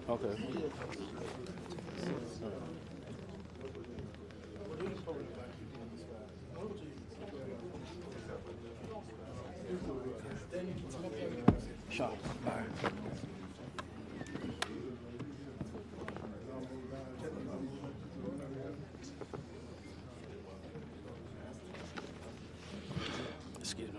Okay. Sure. All right. Excuse me.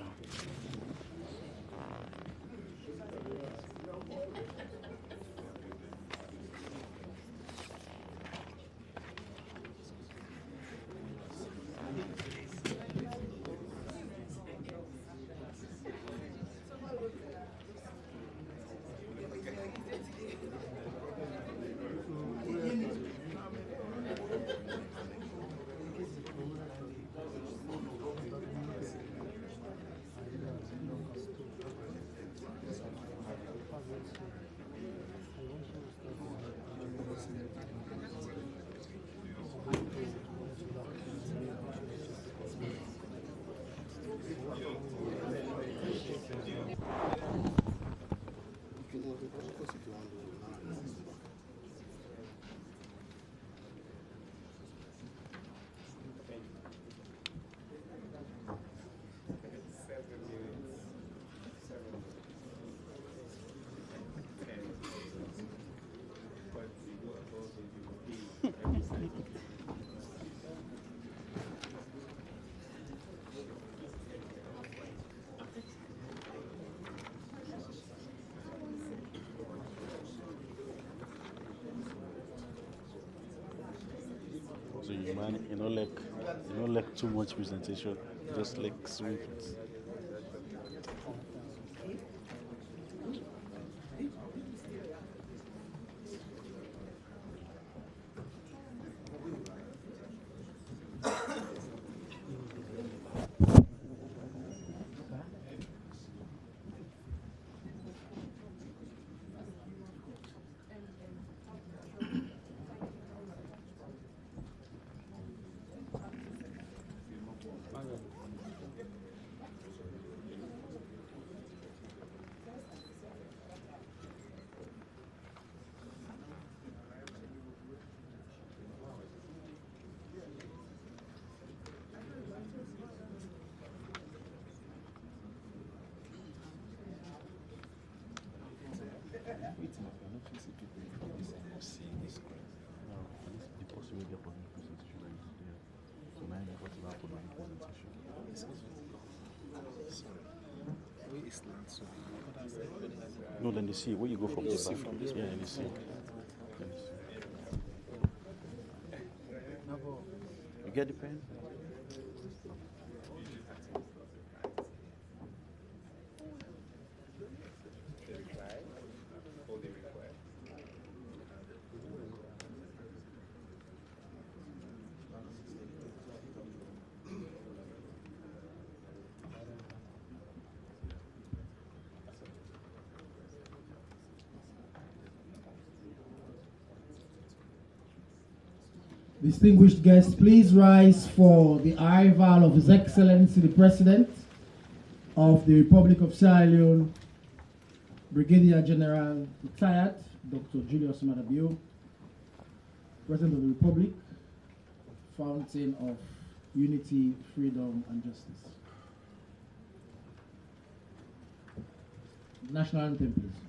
So you know like too much presentation, just like swift. No, then you see where you go from the back. Yeah, and you see. You get the pen? Distinguished guests, please rise for the arrival of His Excellency the President of the Republic of Sierra Leone, Brigadier General retired Dr. Julius Maada Bio, President of the Republic, fountain of unity, freedom, and justice. National anthem, please.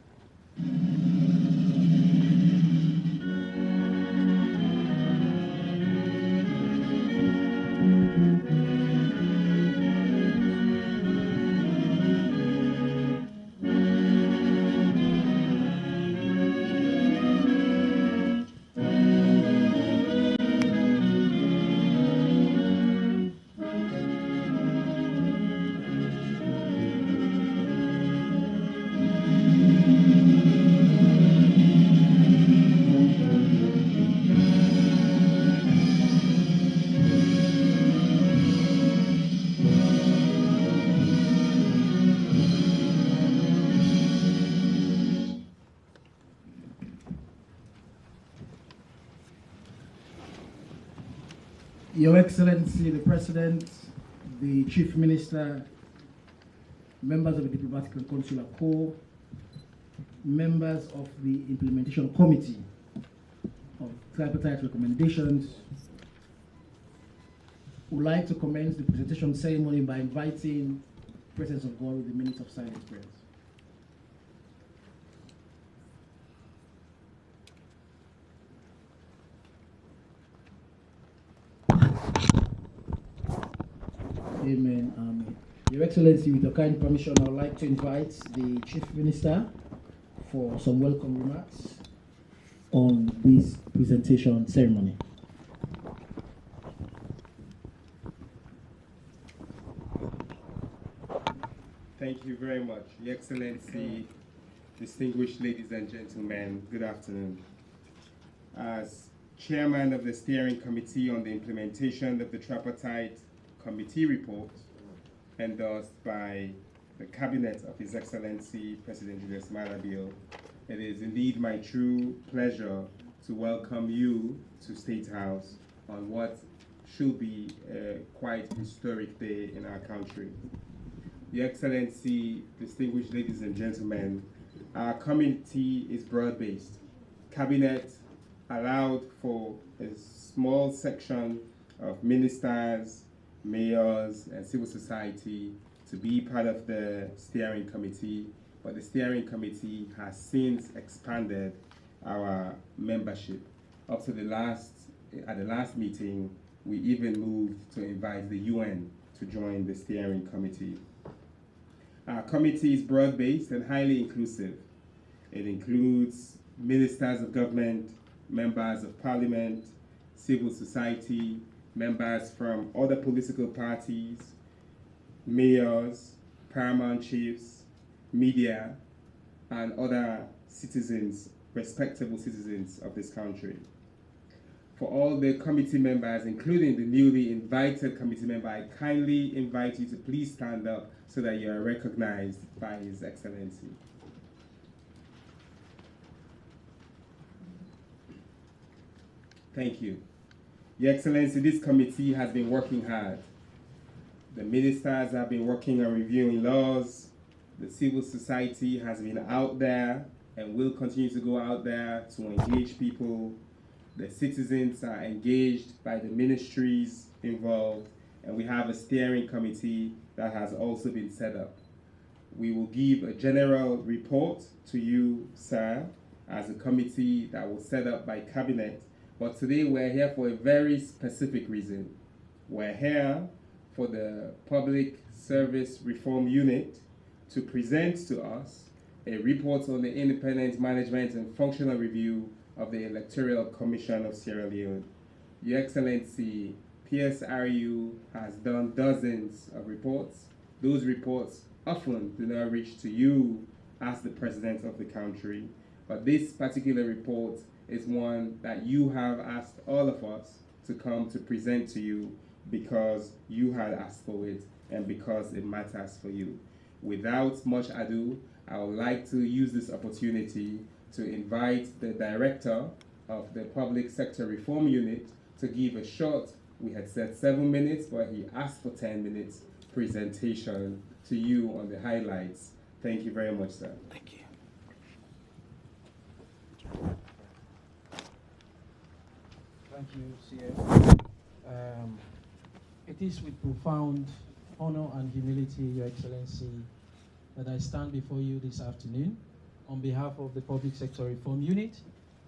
Your Excellency, the President, the Chief Minister, members of the Diplomatic and Consular Corps, members of the implementation committee of tripartite recommendations would like to commence the presentation ceremony by inviting the presence of God with the minute of silent prayers. Amen. Amen. Your Excellency, with your kind permission, I would like to invite the Chief Minister for some welcome remarks on this presentation ceremony. Thank you very much. Your Excellency, distinguished ladies and gentlemen, good afternoon. As Chairman of the Steering Committee on the implementation of the Tripartite Committee report, endorsed by the Cabinet of His Excellency President Julius Maada Bio, it is indeed my true pleasure to welcome you to State House on what should be a quite historic day in our country. Your Excellency, distinguished ladies and gentlemen, our committee is broad-based. Cabinet allowed for a small section of ministers, mayors, and civil society to be part of the steering committee, but the steering committee has since expanded our membership. Up to at the last meeting, we even moved to invite the UN to join the steering committee. Our committee is broad-based and highly inclusive. It includes ministers of government, members of parliament, civil society, members from other political parties, mayors, paramount chiefs, media, and other citizens, respectable citizens of this country. For all the committee members, including the newly invited committee member, I kindly invite you to please stand up so that you are recognized by His Excellency. Thank you. Your Excellency, this committee has been working hard. The ministers have been working on reviewing laws. The civil society has been out there and will continue to go out there to engage people. The citizens are engaged by the ministries involved, and we have a steering committee that has also been set up. We will give a general report to you, sir, as a committee that was set up by Cabinet. But today we're here for a very specific reason. We're here for the Public Service Reform Unit to present to us a report on the independent management and functional review of the Electoral Commission of Sierra Leone. Your Excellency, PSRU has done dozens of reports. Those reports often do not reach to you as the President of the country, but this particular report is one that you have asked all of us to come to present to you because you had asked for it and because it matters for you. Without much ado, I would like to use this opportunity to invite the Director of the Public Sector Reform Unit to give a short, we had said 7 minutes, but he asked for 10 minutes, presentation to you on the highlights. Thank you very much, sir. Thank you. Thank you, CF. It is with profound honor and humility, Your Excellency, that I stand before you this afternoon on behalf of the Public Sector Reform Unit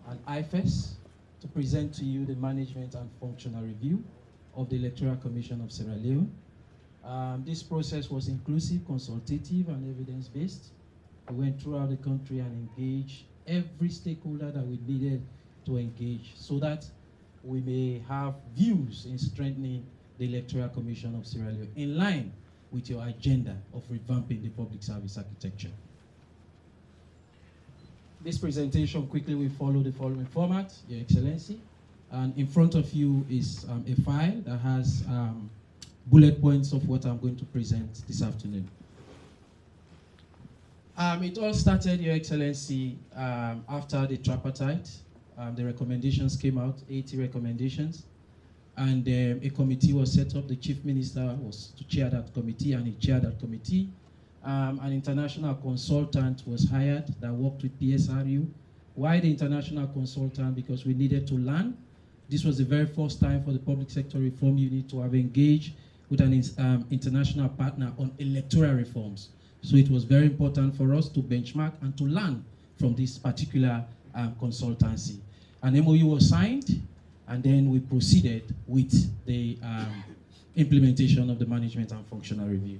and IFES to present to you the management and functional review of the Electoral Commission of Sierra Leone. This process was inclusive, consultative, and evidence-based. We went throughout the country and engaged every stakeholder that we needed to engage so that we may have views in strengthening the Electoral Commission of Sierra Leone in line with your agenda of revamping the public service architecture. This presentation quickly will follow the following format, Your Excellency. And in front of you is a file that has bullet points of what I'm going to present this afternoon. It all started, Your Excellency, after the tripartite. The recommendations came out, 80 recommendations. And a committee was set up. The Chief Minister was to chair that committee, and he chaired that committee. an international consultant was hired that worked with PSRU. Why the international consultant? Because we needed to learn. This was the very first time for the Public Sector Reform Unit to have engaged with an international partner on electoral reforms. So it was very important for us to benchmark and to learn from this particular consultancy. An MOU was signed, and then we proceeded with the implementation of the management and functional review.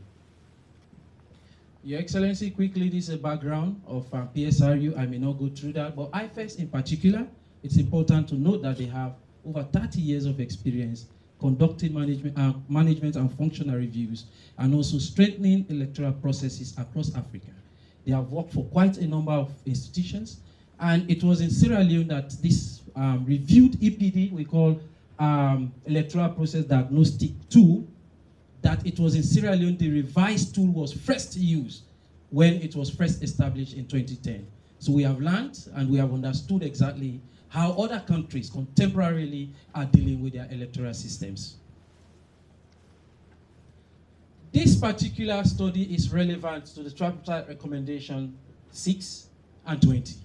Your Excellency, quickly, this is a background of PSRU. I may not go through that, but IFES in particular, it's important to note that they have over 30 years of experience conducting management and functional reviews, and also strengthening electoral processes across Africa. They have worked for quite a number of institutions, and it was in Sierra Leone that this reviewed EPD, we call Electoral Process Diagnostic Tool, that it was in Sierra Leone the revised tool was first used when it was first established in 2010. So we have learned and we have understood exactly how other countries contemporarily are dealing with their electoral systems. This particular study is relevant to the tripartite recommendation 6 and 20.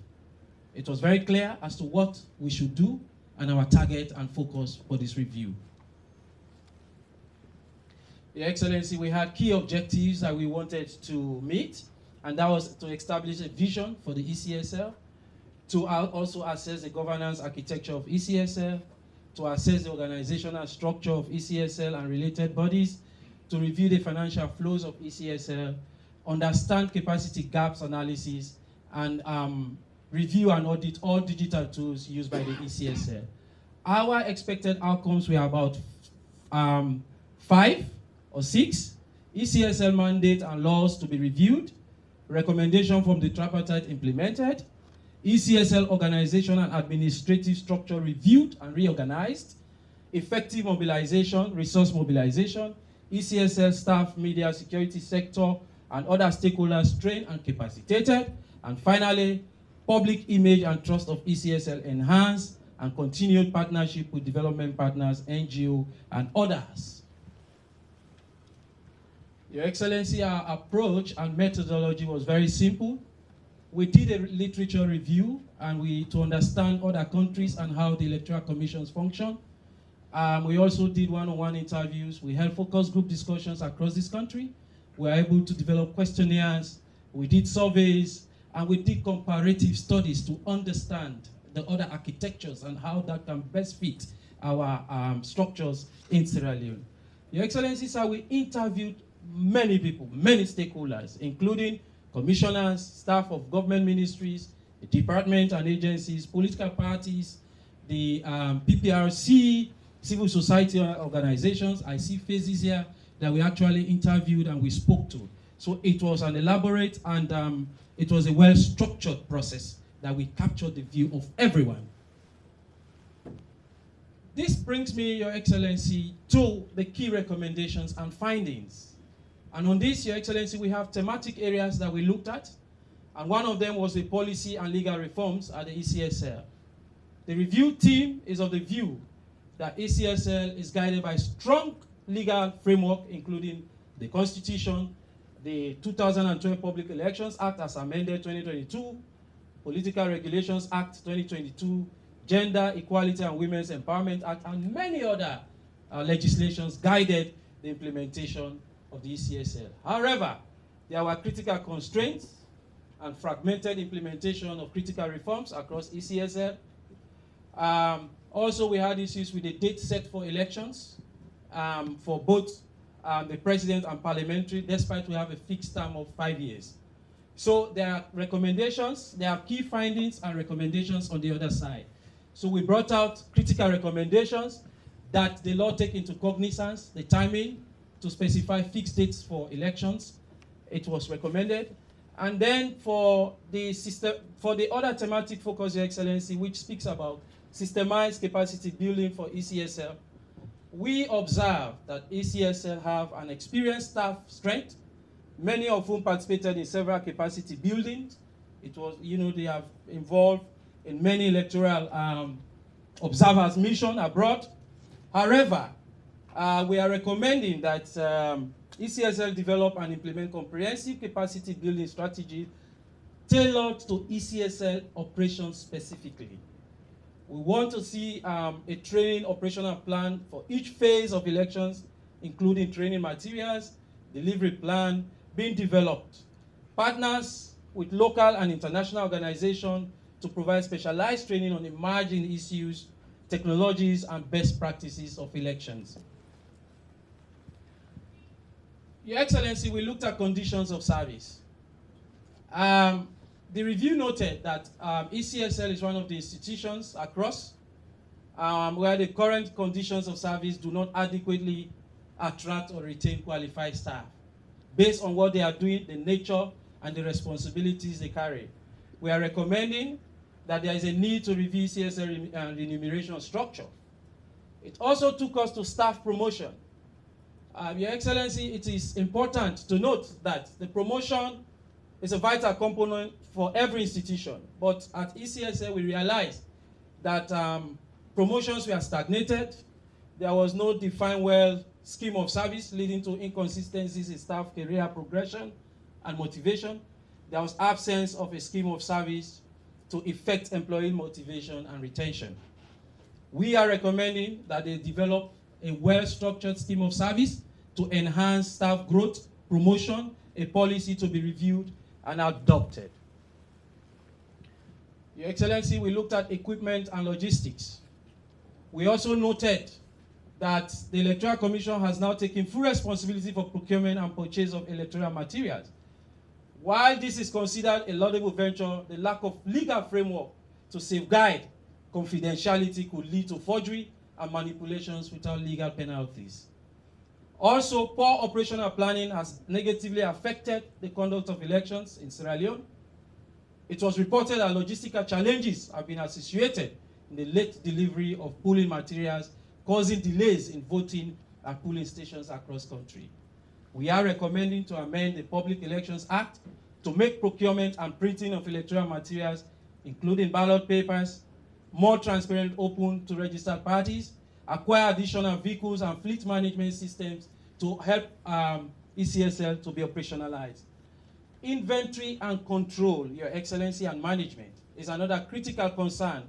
It was very clear as to what we should do and our target and focus for this review. Your Excellency, we had key objectives that we wanted to meet, and that was to establish a vision for the ECSL, to also assess the governance architecture of ECSL, to assess the organizational structure of ECSL and related bodies, to review the financial flows of ECSL, understand capacity gaps analysis, and review and audit all digital tools used by the ECSL. Our expected outcomes were about 5 or 6, ECSL mandate and laws to be reviewed, recommendation from the tripartite implemented, ECSL organization and administrative structure reviewed and reorganized, effective mobilization, resource mobilization, ECSL staff, media, security sector, and other stakeholders trained and capacitated, and finally, public image and trust of ECSL enhanced, and continued partnership with development partners, NGO, and others. Your Excellency, our approach and methodology was very simple. We did a literature review and to understand other countries and how the electoral commissions function. We also did one-on-one interviews. We held focus group discussions across this country. We were able to develop questionnaires. We did surveys, and we did comparative studies to understand the other architectures and how that can best fit our structures in Sierra Leone. Your Excellency, sir, we interviewed many people, many stakeholders, including commissioners, staff of government ministries, the department and agencies, political parties, the PPRC, civil society organizations. I see faces here that we actually interviewed and we spoke to. So it was an elaborate and it was a well-structured process that we captured the view of everyone. This brings me, Your Excellency, to the key recommendations and findings. And on this, Your Excellency, we have thematic areas that we looked at, and one of them was the policy and legal reforms at the ECSL. The review team is of the view that ECSL is guided by strong legal framework, including the Constitution, the 2012 Public Elections Act as amended 2022, Political Regulations Act 2022, Gender Equality and Women's Empowerment Act, and many other legislations guided the implementation of the ECSL. However, there were critical constraints and fragmented implementation of critical reforms across ECSL. Also, we had issues with the date set for elections for both the president and parliamentary, despite we have a fixed term of 5 years. So there are recommendations, there are key findings and recommendations on the other side. So we brought out critical recommendations that the law take into cognizance the timing to specify fixed dates for elections. It was recommended. And then for the other thematic focus, Your Excellency, which speaks about systemized capacity building for ECSL, we observe that ECSL have an experienced staff strength, many of whom participated in several capacity buildings. It was, they have involved in many electoral observers' mission abroad. However, we are recommending that ECSL develop and implement comprehensive capacity building strategy tailored to ECSL operations specifically. We want to see a training operational plan for each phase of elections, including training materials, delivery plan being developed. Partners with local and international organizations to provide specialized training on emerging issues, technologies, and best practices of elections. Your Excellency, we looked at conditions of service. The review noted that ECSL is one of the institutions across where the current conditions of service do not adequately attract or retain qualified staff based on what they are doing, the nature and the responsibilities they carry. We are recommending that there is a need to review ECSL remuneration structure. It also took us to staff promotion. Your Excellency, it is important to note that the promotion is a vital component for every institution. But at ECSL, we realized that promotions were stagnated. There was no defined well scheme of service, leading to inconsistencies in staff career progression and motivation. There was absence of a scheme of service to effect employee motivation and retention. We are recommending that they develop a well-structured scheme of service to enhance staff growth, promotion, a policy to be reviewed and adopted. Your Excellency, we looked at equipment and logistics. We also noted that the Electoral Commission has now taken full responsibility for procurement and purchase of electoral materials. While this is considered a laudable venture, the lack of legal framework to safeguard confidentiality could lead to forgery and manipulations without legal penalties. Also, poor operational planning has negatively affected the conduct of elections in Sierra Leone. It was reported that logistical challenges have been associated in the late delivery of polling materials, causing delays in voting at polling stations across the country. We are recommending to amend the Public Elections Act to make procurement and printing of electoral materials, including ballot papers, more transparent, open to registered parties, acquire additional vehicles and fleet management systems to help ECSL to be operationalized. Inventory and control, Your Excellency, and management is another critical concern.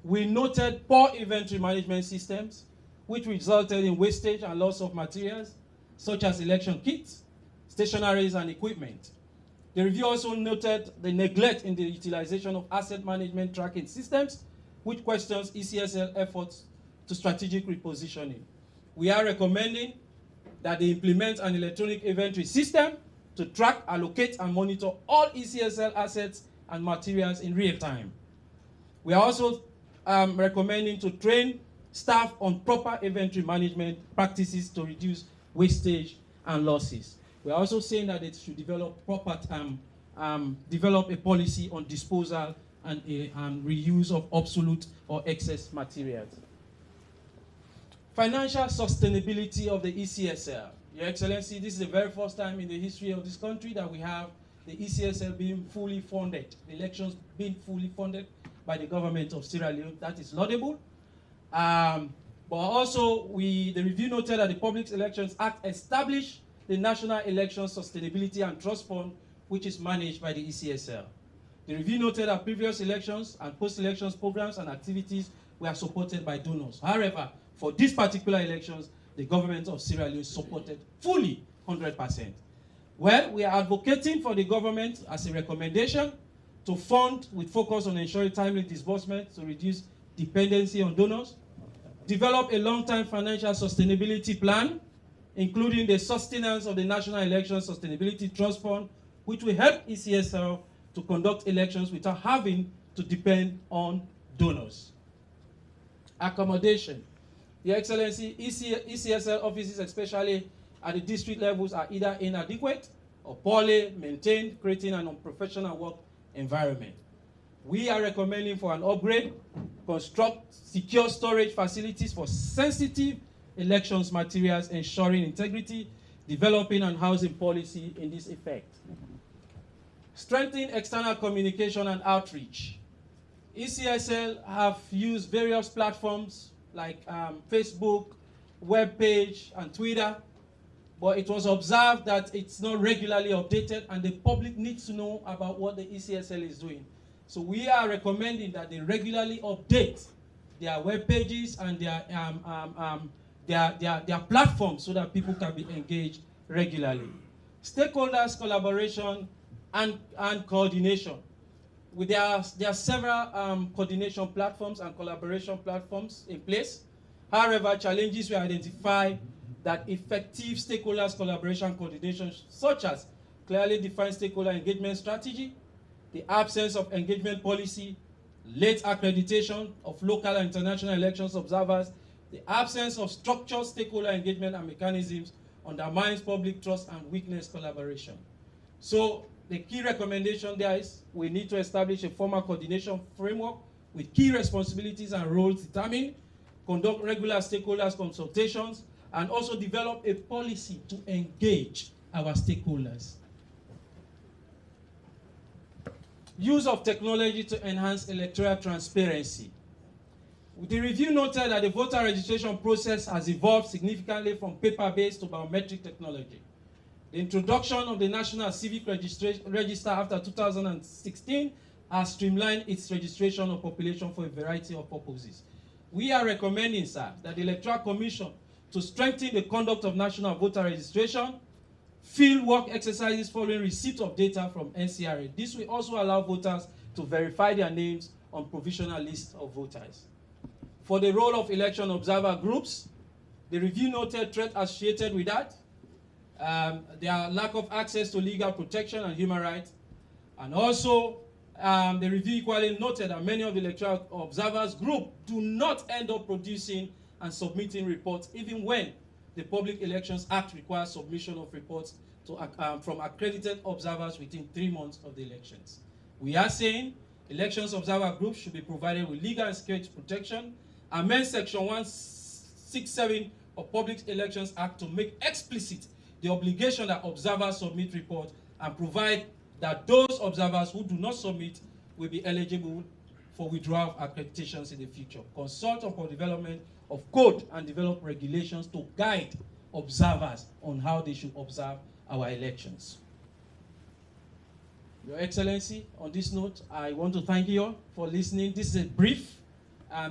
We noted poor inventory management systems, which resulted in wastage and loss of materials, such as election kits, stationaries, and equipment. The review also noted the neglect in the utilization of asset management tracking systems, which questions ECSL efforts to strategic repositioning. We are recommending that they implement an electronic inventory system to track, allocate, and monitor all ECSL assets and materials in real time. We are also recommending to train staff on proper inventory management practices to reduce wastage and losses. We are also saying that it should develop develop a policy on disposal and reuse of obsolete or excess materials. Financial sustainability of the ECSL. Your Excellency, this is the very first time in the history of this country that we have the ECSL being fully funded, the elections being fully funded by the government of Sierra Leone. That is laudable. But also, the review noted that the Public Elections Act established the National Election Sustainability and Trust Fund, which is managed by the ECSL. The review noted that previous elections and post-elections programs and activities were supported by donors. However, for these particular elections, the government of Sierra Leone supported fully, 100%. Well, we are advocating for the government as a recommendation to fund with focus on ensuring timely disbursement to reduce dependency on donors, develop a long-term financial sustainability plan, including the sustenance of the National Election Sustainability Trust Fund, which will help ECSL to conduct elections without having to depend on donors. Accommodation. Your Excellency, ECSL offices, especially at the district levels, are either inadequate or poorly maintained, creating an unprofessional work environment. We are recommending for an upgrade, construct secure storage facilities for sensitive elections materials, ensuring integrity, developing and housing policy in this effect. Strengthening external communication and outreach. ECSL have used various platforms like Facebook, web page, and Twitter but it was observed that it's not regularly updated, and the public needs to know about what the ECSL is doing. So we are recommending that they regularly update their web pages and their platforms so that people can be engaged regularly. Stakeholders collaboration and coordination. There are several coordination platforms and collaboration platforms in place. However, challenges we identify that effective stakeholders collaboration coordination, such as clearly defined stakeholder engagement strategy, the absence of engagement policy, late accreditation of local and international elections observers, the absence of structured stakeholder engagement and mechanisms undermines public trust and weakness collaboration. So the key recommendation there is we need to establish a formal coordination framework with key responsibilities and roles determined, conduct regular stakeholders consultations, and also develop a policy to engage our stakeholders. Use of technology to enhance electoral transparency. The review noted that the voter registration process has evolved significantly from paper-based to biometric technology. The introduction of the National Civic Register after 2016 has streamlined its registration of population for a variety of purposes. We are recommending, sir, that the Electoral Commission to strengthen the conduct of national voter registration, field work exercises following receipt of data from NCRA. This will also allow voters to verify their names on provisional lists of voters. For the role of election observer groups, the review noted threats associated with that, their lack of access to legal protection and human rights, and also the review equally noted that many of the electoral observers group do not end up producing and submitting reports, even when the Public Elections Act requires submission of reports to, from accredited observers within 3 months of the elections. We are saying elections observer groups should be provided with legal and security protection. Amend Section 167 of Public Elections Act to make explicit the obligation that observers submit reports, and provide that those observers who do not submit will be eligible for withdrawal of accreditations in the future. Consult upon development of code and develop regulations to guide observers on how they should observe our elections. Your Excellency, on this note, I want to thank you all for listening. This is a brief.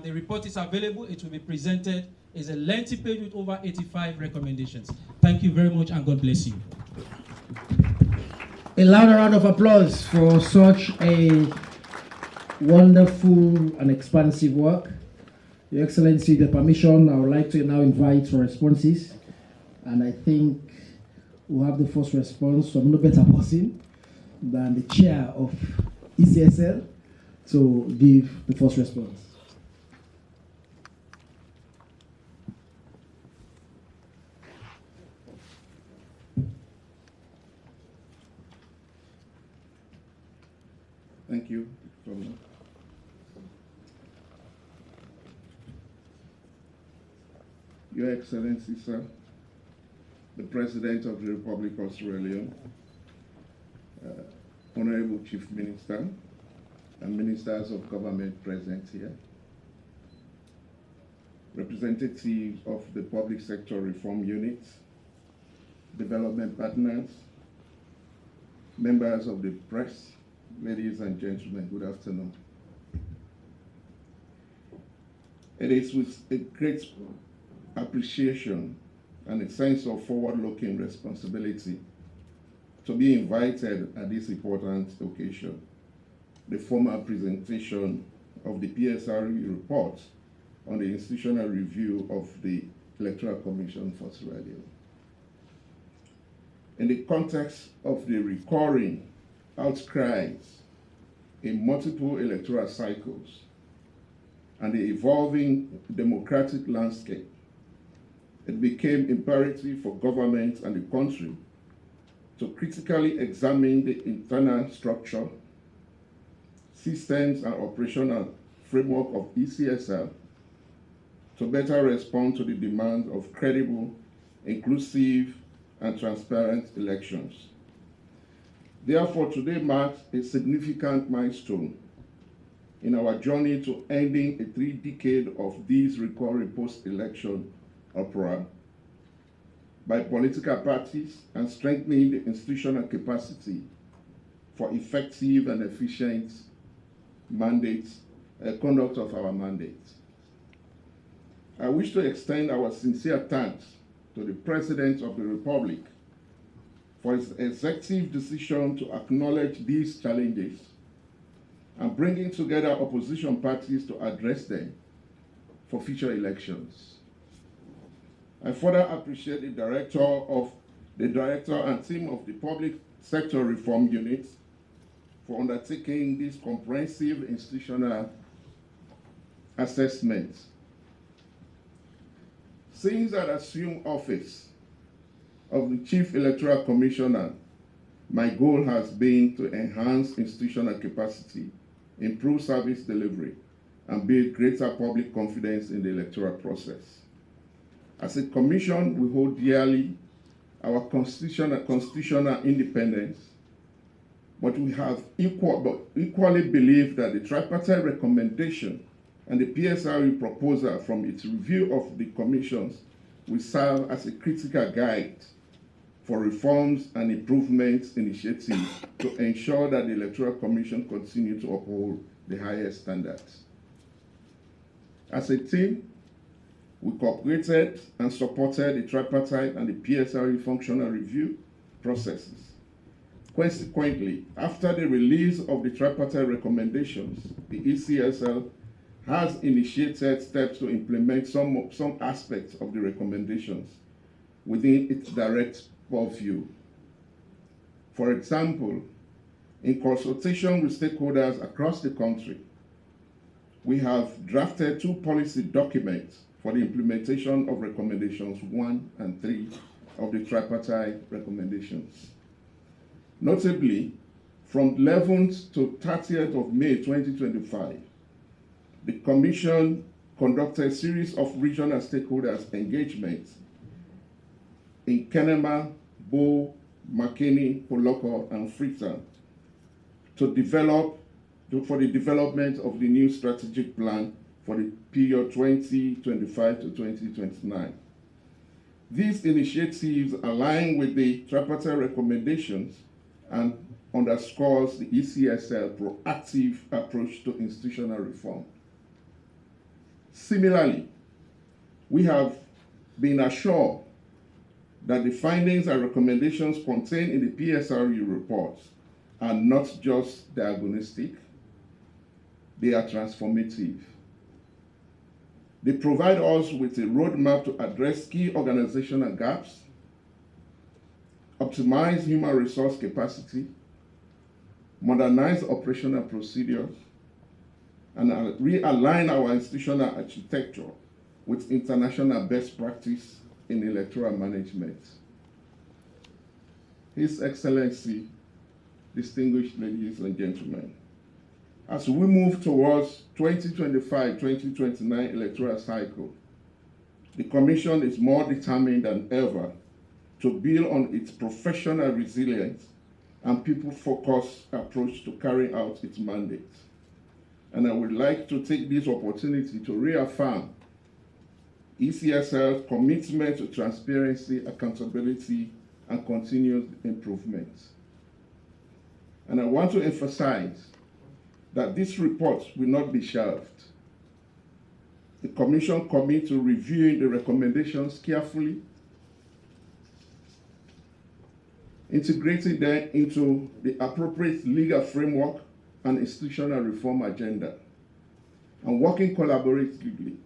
The report is available. It will be presented. It's a lengthy page with over 85 recommendations. Thank you very much, and God bless you. A loud round of applause for such a wonderful and expansive work. Your Excellency, the permission, I would like to now invite for responses. And I think we'll have the first response from no better person than the chair of ECSL to give the first response. Thank you. Your Excellency, sir, the President of the Republic of Sierra Leone, Honorable Chief Minister, and Ministers of Government present here, representatives of the Public Sector Reform Unit, development partners, members of the press, ladies and gentlemen, good afternoon. It is with a great appreciation and a sense of forward-looking responsibility to be invited at this important occasion, the formal presentation of the PSRE report on the institutional review of the Electoral Commission for Sierra Leone. In the context of the recurring outcries in multiple electoral cycles and the evolving democratic landscape, it became imperative for government and the country to critically examine the internal structure, systems, and operational framework of ECSL to better respond to the demand of credible, inclusive, and transparent elections. Therefore, today marks a significant milestone in our journey to ending a 3 decade of these recurring post-election opera, by political parties and strengthening the institutional capacity for effective and efficient conduct of our mandates. I wish to extend our sincere thanks to the President of the Republic for his executive decision to acknowledge these challenges and bringing together opposition parties to address them for future elections. I further appreciate the director and team of the Public Sector Reform Unit for undertaking this comprehensive institutional assessment. Since I assumed office of the Chief Electoral Commissioner, my goal has been to enhance institutional capacity, improve service delivery, and build greater public confidence in the electoral process. As a commission, we hold dearly our constitutional independence, but we have equally believe that the tripartite recommendation and the PSRE proposal from its review of the commissions will serve as a critical guide for reforms and improvements initiatives to ensure that the Electoral Commission continue to uphold the highest standards. As a team, we cooperated and supported the tripartite and the PSRE functional review processes. Consequently, after the release of the tripartite recommendations, the ECSL has initiated steps to implement some aspects of the recommendations within its direct purview. For example, in consultation with stakeholders across the country, we have drafted 2 policy documents for the implementation of recommendations 1 and 3 of the tripartite recommendations. Notably, from 11th to 30th of May 2025, the Commission conducted a series of regional stakeholders engagements in Kenema, Bo, Makeni, Poloko, and Freetown for the development of the new strategic plan for the period 2025 to 2029. These initiatives align with the tripartite recommendations and underscores the ECSL proactive approach to institutional reform. Similarly, we have been assured that the findings and recommendations contained in the PSRE reports are not just diagnostic, they are transformative. They provide us with a roadmap to address key organizational gaps, optimize human resource capacity, modernize operational procedures, and realign our institutional architecture with international best practice in electoral management. His Excellency, distinguished ladies and gentlemen, as we move towards 2025-2029 electoral cycle, the Commission is more determined than ever to build on its professional resilience and people-focused approach to carrying out its mandate. And I would like to take this opportunity to reaffirm ECSL's commitment to transparency, accountability, and continuous improvement. And I want to emphasize that this report will not be shelved. The Commission commits to reviewing the recommendations carefully, integrating them into the appropriate legal framework and institutional reform agenda, and working collaboratively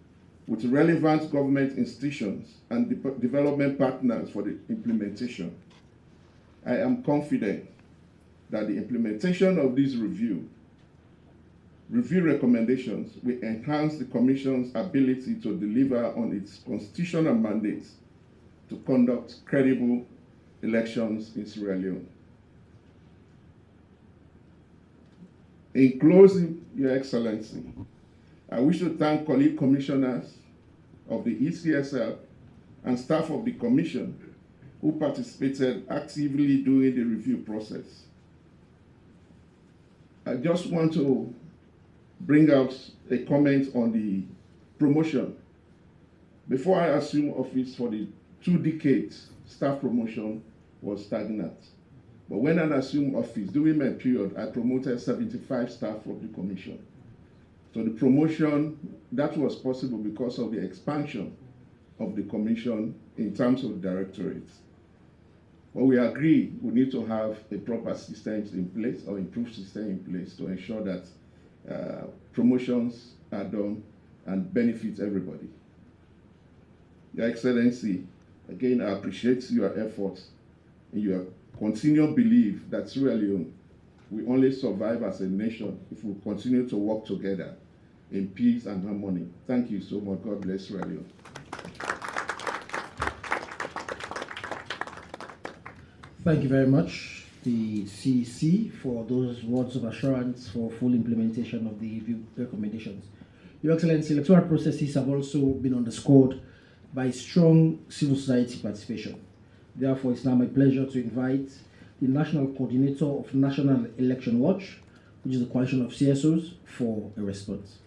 with relevant government institutions and development partners for the implementation. I am confident that the implementation of this review recommendations will enhance the Commission's ability to deliver on its constitutional mandates to conduct credible elections in Sierra Leone. In closing, Your Excellency, I wish to thank colleague commissioners of the ECSL and staff of the Commission who participated actively during the review process. I just want to bring out a comment on the promotion. Before I assumed office for the 2 decades, staff promotion was stagnant. But when I assumed office, during my period, I promoted 75 staff from the commission. So the promotion, that was possible because of the expansion of the commission in terms of directorates. But we agree we need to have a proper system in place, or improved system in place, to ensure that promotions are done and benefit everybody. Your Excellency, again, I appreciate your efforts and your continued belief that Sierra Leone will only survive as a nation if we continue to work together in peace and harmony. Thank you so much. God bless Sierra Leone. Thank you very much, the CEC, for those words of assurance for full implementation of the review recommendations. Your Excellency, electoral processes have also been underscored by strong civil society participation. Therefore, it's now my pleasure to invite the National Coordinator of National Election Watch, which is the coalition of CSOs, for a response.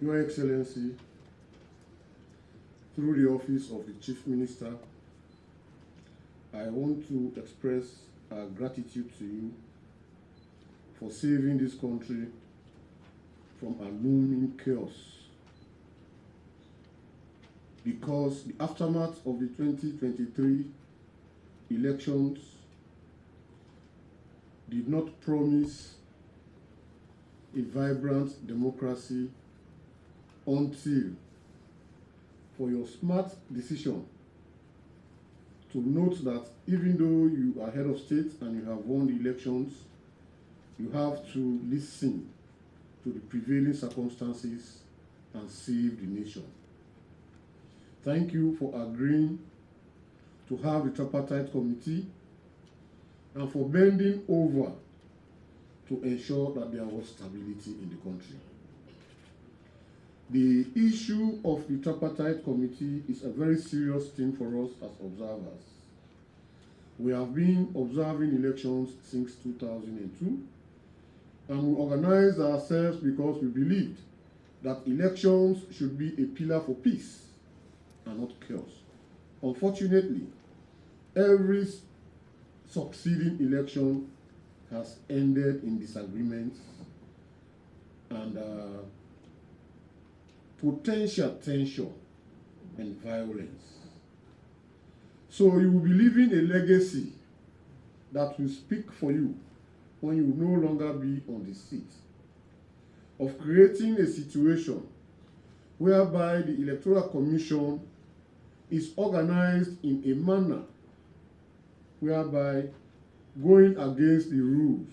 Your Excellency, through the office of the Chief Minister, I want to express our gratitude to you for saving this country from a looming chaos, because the aftermath of the 2023 elections did not promise a vibrant democracy until, for your smart decision to note that even though you are head of state and you have won the elections, you have to listen to the prevailing circumstances and save the nation. Thank you for agreeing to have the tripartite committee and for bending over to ensure that there was stability in the country. The issue of the tripartite committee is a very serious thing for us as observers. We have been observing elections since 2002, and we organized ourselves because we believed that elections should be a pillar for peace and not chaos. Unfortunately, every succeeding election has ended in disagreements and potential tension and violence. So you will be leaving a legacy that will speak for you when you will no longer be on the seat, of creating a situation whereby the Electoral Commission is organized in a manner whereby going against the rules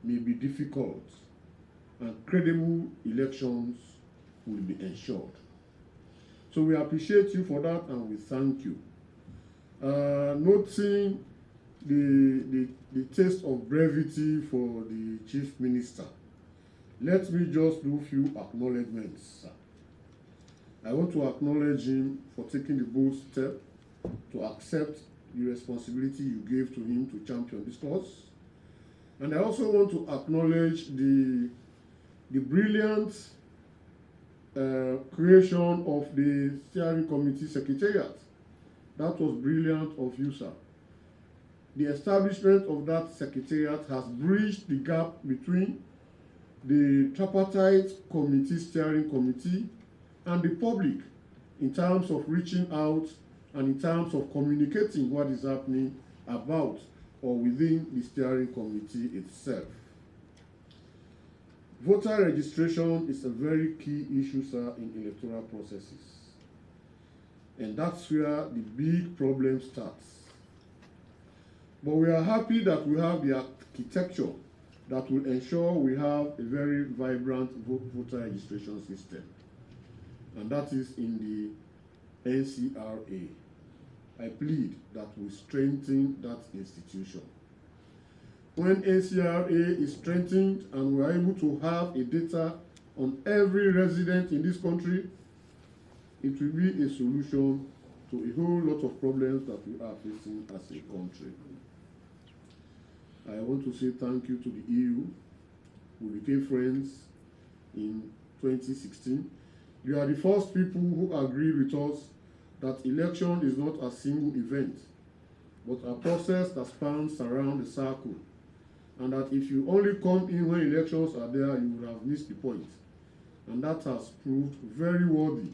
may be difficult and credible elections will be ensured. So we appreciate you for that and we thank you. Noting the taste of brevity for the Chief Minister, let me just do a few acknowledgements, sir. I want to acknowledge him for taking the bold step to accept the responsibility you gave to him to champion this cause. And I also want to acknowledge the brilliant creation of the steering committee secretariat. That was brilliant of you, sir. The establishment of that secretariat has bridged the gap between the tripartite committee, steering committee, and the public in terms of reaching out and in terms of communicating what is happening about or within the steering committee itself. Voter registration is a very key issue, sir, in electoral processes. And that's where the big problem starts. But we are happy that we have the architecture that will ensure we have a very vibrant voter registration system. And that is in the NCRA. I plead that we strengthen that institution. When NCRA is strengthened and we are able to have a data on every resident in this country, it will be a solution to a whole lot of problems that we are facing as a country. I want to say thank you to the EU. We became friends in 2016. You are the first people who agreed with us that election is not a single event, but a process that spans around the circle, and that if you only come in when elections are there, you would have missed the point. And that has proved very worthy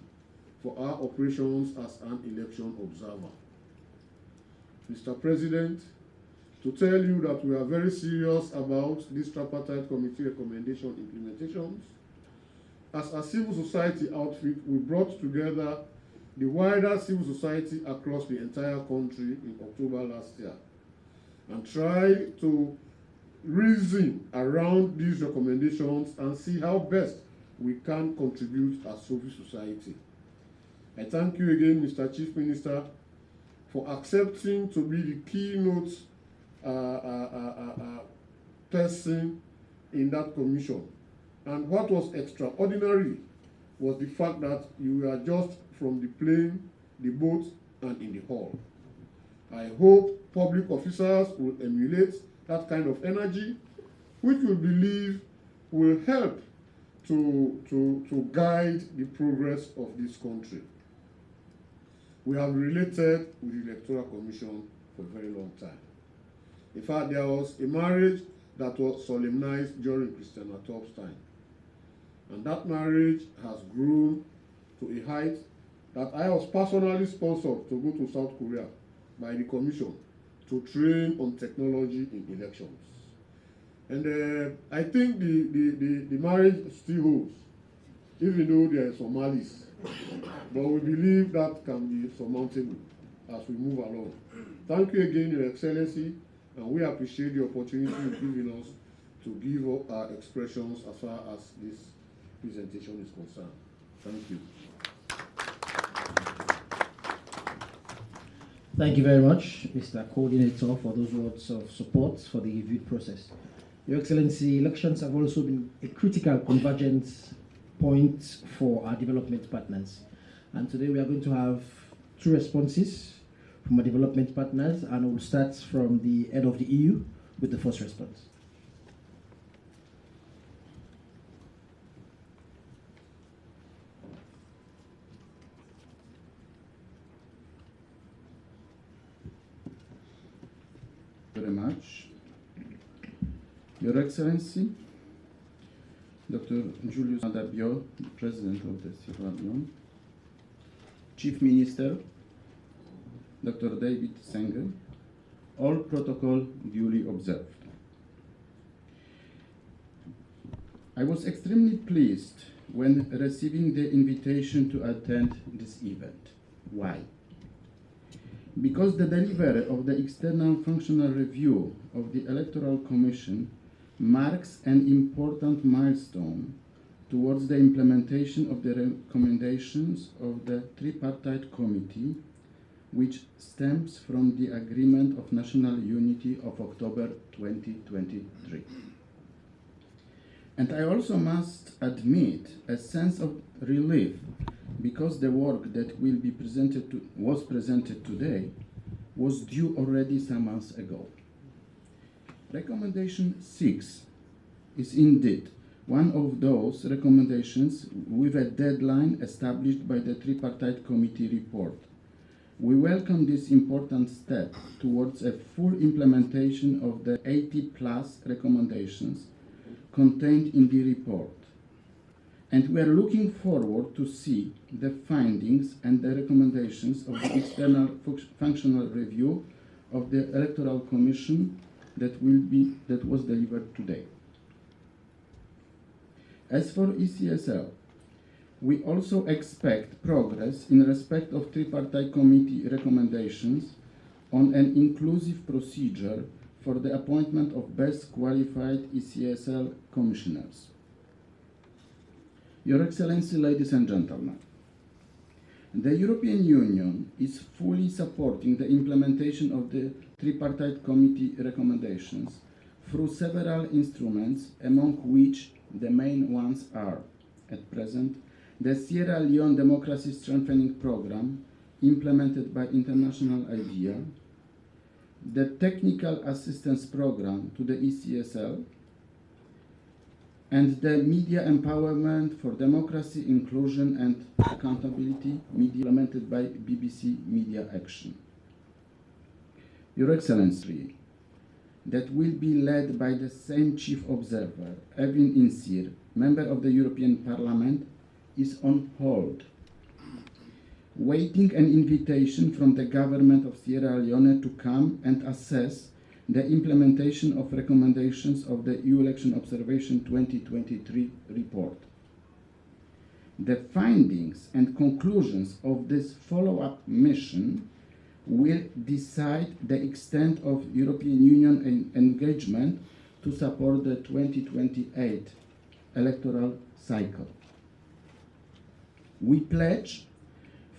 for our operations as an election observer. Mr. President, to tell you that we are very serious about this tripartite committee recommendation implementations, as a civil society outfit, we brought together the wider civil society across the entire country in October last year and tried to reason around these recommendations and see how best we can contribute as civil society. I thank you again, Mr. Chief Minister, for accepting to be the keynote person in that commission. And what was extraordinary was the fact that you were just from the plane, the boat, and in the hall. I hope public officers will emulate that kind of energy, which we believe will help to guide the progress of this country. We have related with the Electoral Commission for a very long time. In fact, there was a marriage that was solemnized during Christian Atop's time. And that marriage has grown to a height that I was personally sponsored to go to South Korea by the Commission to train on technology in elections. And I think the marriage still holds, even though there are some malice. But we believe that can be surmountable as we move along. Thank you again, Your Excellency, and we appreciate the opportunity you've given us to give our expressions as far as this presentation is concerned. Thank you. Thank you very much, Mr. Coordinator, for those words of support for the review process. Your Excellency, elections have also been a critical convergence point for our development partners. And today we are going to have two responses from our development partners, and we'll start from the head of the EU with the first response. Very much. Your Excellency, Dr. Julius Maada Bio, President of the Sierra Leone, Chief Minister, Dr. David Senge, all protocol duly observed. I was extremely pleased when receiving the invitation to attend this event. Why? Because the delivery of the external functional review of the Electoral Commission marks an important milestone towards the implementation of the recommendations of the Tripartite Committee, which stems from the Agreement of National Unity of October 2023. And I also must admit a sense of relief because the work that was presented today was due already some months ago. Recommendation 6 is indeed one of those recommendations with a deadline established by the Tripartite Committee report. We welcome this important step towards a full implementation of the 80+ recommendations contained in the report. And we are looking forward to see the findings and the recommendations of the external functional review of the Electoral Commission that was delivered today. As for ECSL, we also expect progress in respect of Tripartite Committee recommendations on an inclusive procedure for the appointment of best qualified ECSL commissioners. Your Excellency, ladies and gentlemen, the European Union is fully supporting the implementation of the Tripartite Committee recommendations through several instruments, among which the main ones are, at present, the Sierra Leone Democracy Strengthening Program, implemented by International IDEA, the Technical Assistance Program to the ECSL, and the Media Empowerment for Democracy, Inclusion and Accountability, media implemented by BBC Media Action. Your Excellency, that will be led by the same Chief Observer, Evin Insir, member of the European Parliament, is on hold, waiting an invitation from the government of Sierra Leone to come and assess the implementation of recommendations of the EU Election Observation 2023 report. The findings and conclusions of this follow-up mission will decide the extent of European Union engagement to support the 2028 electoral cycle. We pledge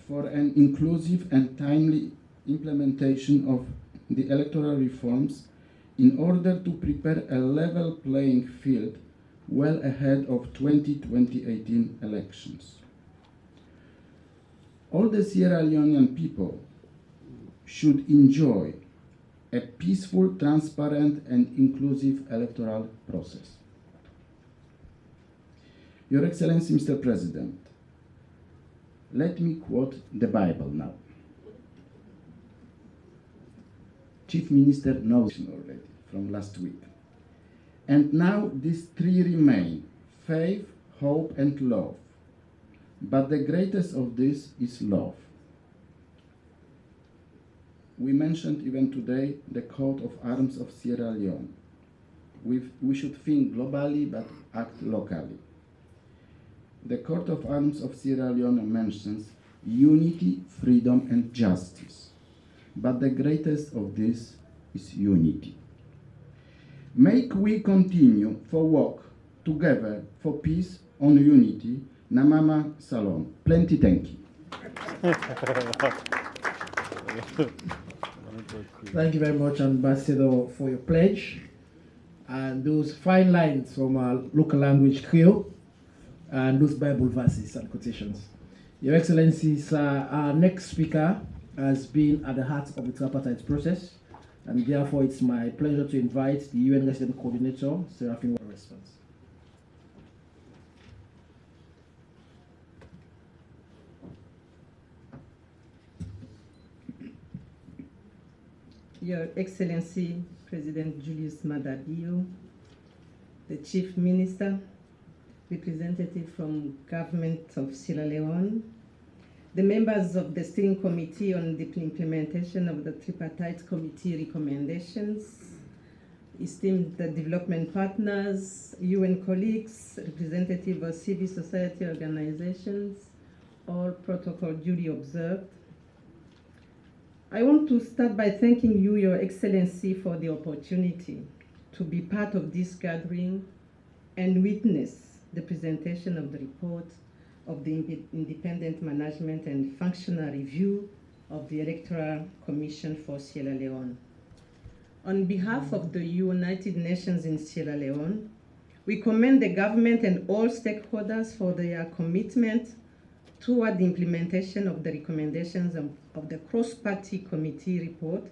for an inclusive and timely implementation of the electoral reforms in order to prepare a level playing field well ahead of 2018 elections. All the Sierra Leonean people should enjoy a peaceful, transparent, and inclusive electoral process. Your Excellency, Mr. President, let me quote the Bible now. Chief Minister knows already from last week. And now these three remain: faith, hope, and love. But the greatest of this is love. We mentioned even today the coat of arms of Sierra Leone. We should think globally but act locally. The coat of arms of Sierra Leone mentions unity, freedom, and justice. But the greatest of this is unity. Make we continue for work together for peace on unity. Namama Salom. Plenty thank you. Thank you very much, Ambassador, for your pledge and those fine lines from our local language Creole and those Bible verses and quotations. Your Excellency, sir, our next speaker has been at the heart of the tripartite process, and therefore it's my pleasure to invite the UN Resident Coordinator, Seraphine, for a response. Your Excellency, President Julius Maada Bio, the Chief Minister, representative from Government of Sierra Leone, the members of the Steering Committee on the implementation of the Tripartite Committee recommendations, esteemed development partners, UN colleagues, representatives of civil society organizations, all protocol duly observed. I want to start by thanking you, Your Excellency, for the opportunity to be part of this gathering and witness the presentation of the report of the Independent Management and Functional Review of the Electoral Commission for Sierra Leone. On behalf of the United Nations in Sierra Leone, we commend the government and all stakeholders for their commitment toward the implementation of the recommendations of the Cross-Party Committee report,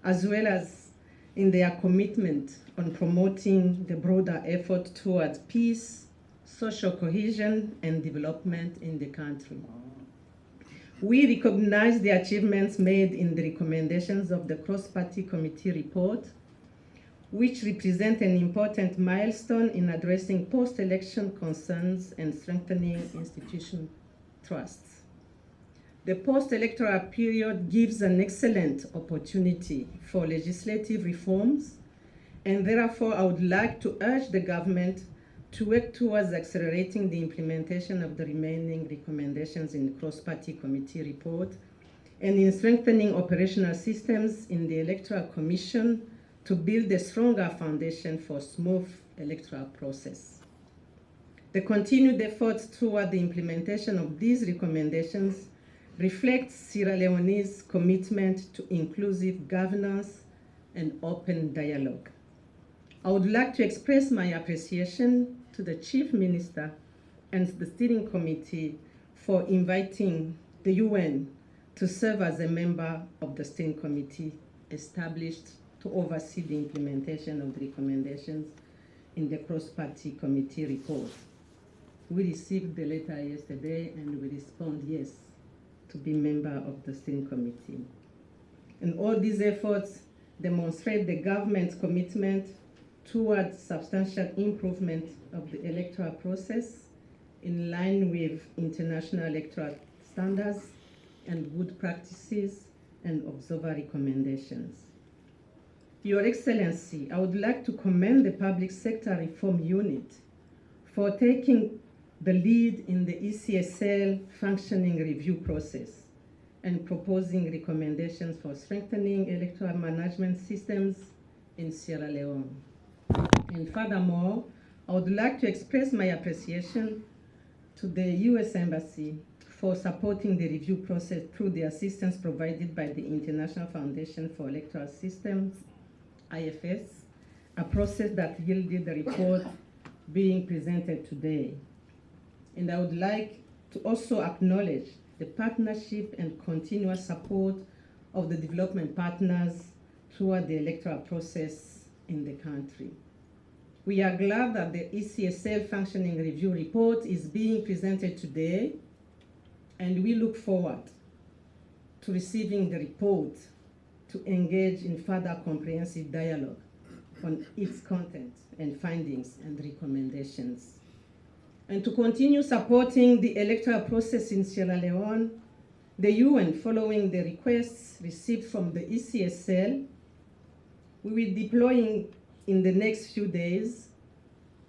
as well as in their commitment on promoting the broader effort towards peace, social cohesion, and development in the country. We recognize the achievements made in the recommendations of the Cross-Party Committee report, which represent an important milestone in addressing post-election concerns and strengthening institutional trusts. The post-electoral period gives an excellent opportunity for legislative reforms, and therefore I would like to urge the government to work towards accelerating the implementation of the remaining recommendations in the Cross-Party Committee report and in strengthening operational systems in the Electoral Commission to build a stronger foundation for smooth electoral process. The continued efforts toward the implementation of these recommendations reflects Sierra Leone's commitment to inclusive governance and open dialogue. I would like to express my appreciation to the Chief Minister and the Steering Committee for inviting the UN to serve as a member of the Steering Committee established to oversee the implementation of the recommendations in the cross-party committee report. We received the letter yesterday and we respond yes to be member of the steering committee. And all these efforts demonstrate the government's commitment towards substantial improvement of the electoral process in line with international electoral standards and good practices and observer recommendations. Your Excellency, I would like to commend the Public Sector Reform Unit for taking the lead in the ECSL functioning review process and proposing recommendations for strengthening electoral management systems in Sierra Leone. And furthermore, I would like to express my appreciation to the U.S. Embassy for supporting the review process through the assistance provided by the International Foundation for Electoral Systems, IFS, a process that yielded the report being presented today. And I would like to also acknowledge the partnership and continuous support of the development partners toward the electoral process in the country. We are glad that the ECSL functioning review report is being presented today, and we look forward to receiving the report to engage in further comprehensive dialogue on its content and findings and recommendations. And to continue supporting the electoral process in Sierra Leone, the UN, following the requests received from the ECSL, we will be deploying in the next few days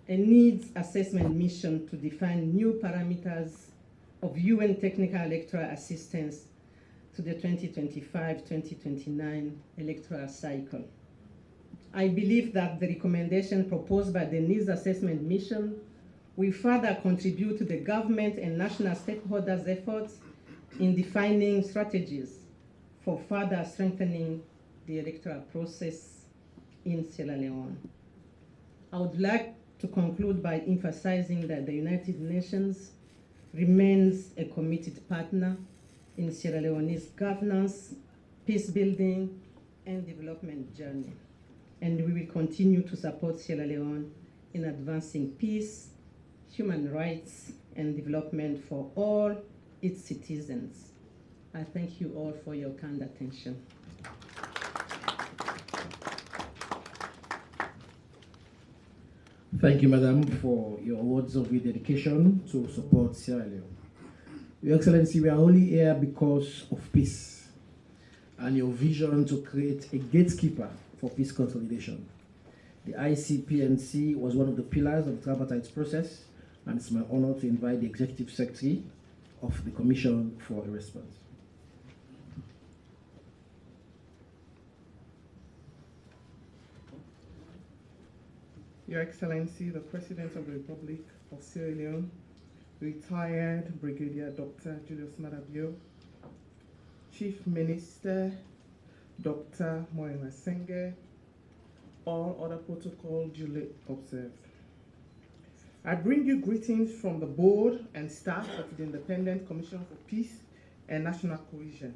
a needs assessment mission to define new parameters of UN technical electoral assistance to the 2025-2029 electoral cycle. I believe that the recommendation proposed by the needs assessment mission will further contribute to the government and national stakeholders' efforts in defining strategies for further strengthening the electoral process in Sierra Leone. I would like to conclude by emphasizing that the United Nations remains a committed partner in Sierra Leone's governance, peace building, and development journey. And we will continue to support Sierra Leone in advancing peace, human rights, and development for all its citizens. I thank you all for your kind attention. Thank you, Madam, for your words of your dedication to support Sierra Leone. Your Excellency, we are only here because of peace and your vision to create a gatekeeper for peace consolidation. The ICPNC was one of the pillars of the tripartite process, and it's my honor to invite the Executive Secretary of the Commission for a response. Your Excellency, the President of the Republic of Sierra Leone, retired Brigadier Dr. Julius Maada Bio, Chief Minister Dr. Moi Masenge, all other protocol duly observed. I bring you greetings from the board and staff of the Independent Commission for Peace and National Cohesion.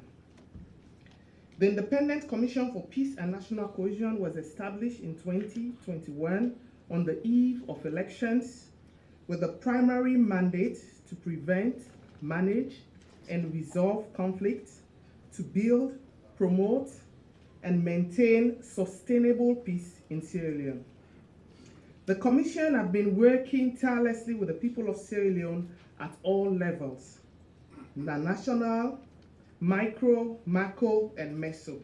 The Independent Commission for Peace and National Cohesion was established in 2021 on the eve of elections with the primary mandate to prevent, manage, and resolve conflicts, to build, promote, and maintain sustainable peace in Sierra Leone. The Commission have been working tirelessly with the people of Sierra Leone at all levels, the national, micro, macro, and meso.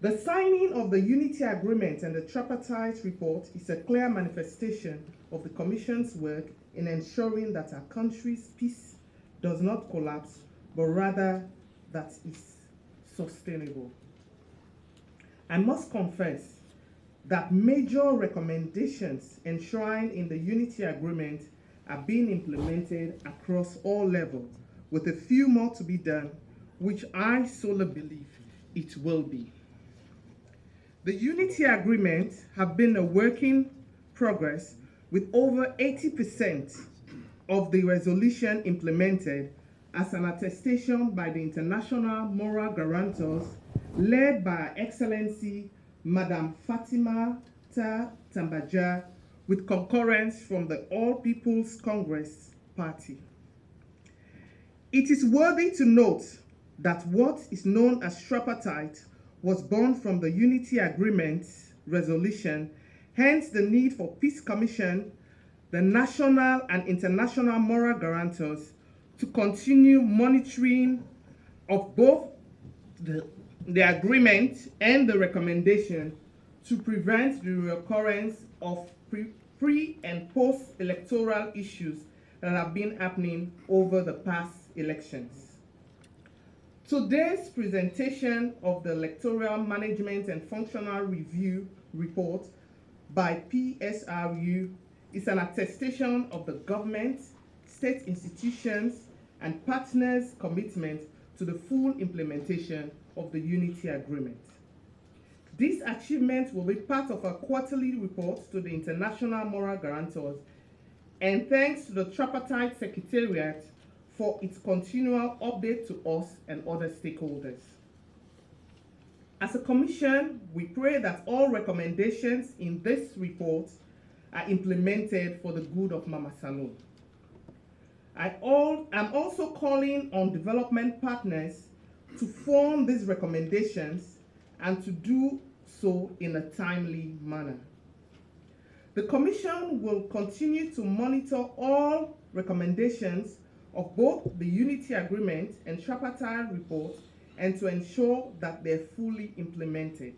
The signing of the Unity Agreement and the Tripartite Report is a clear manifestation of the Commission's work in ensuring that our country's peace does not collapse, but rather that it's sustainable. I must confess that major recommendations enshrined in the Unity Agreement are being implemented across all levels, with a few more to be done, which I solely believe it will be. The Unity Agreement have been a work in progress, with over 80% of the resolution implemented as an attestation by the international moral guarantors led by Her Excellency Madam Fatima Tambaja, with concurrence from the All People's Congress Party. It is worthy to note that what is known as tripartite was born from the Unity Agreement resolution, hence the need for Peace Commission, the national and international moral guarantors, to continue monitoring of both the agreement and the recommendation to prevent the recurrence of pre- and post-electoral issues that have been happening over the past elections. Today's presentation of the Electoral Management and Functional Review Report by PSRU is an attestation of the government, state institutions, and partners' commitment to the full implementation of the Unity Agreement. This achievement will be part of our quarterly report to the International Moral Guarantors, and thanks to the Tripartite Secretariat for its continual update to us and other stakeholders. As a commission, we pray that all recommendations in this report are implemented for the good of Mama Salone. I'm also calling on development partners to form these recommendations and to do so in a timely manner. The Commission will continue to monitor all recommendations of both the Unity Agreement and Tripartite report and to ensure that they're fully implemented.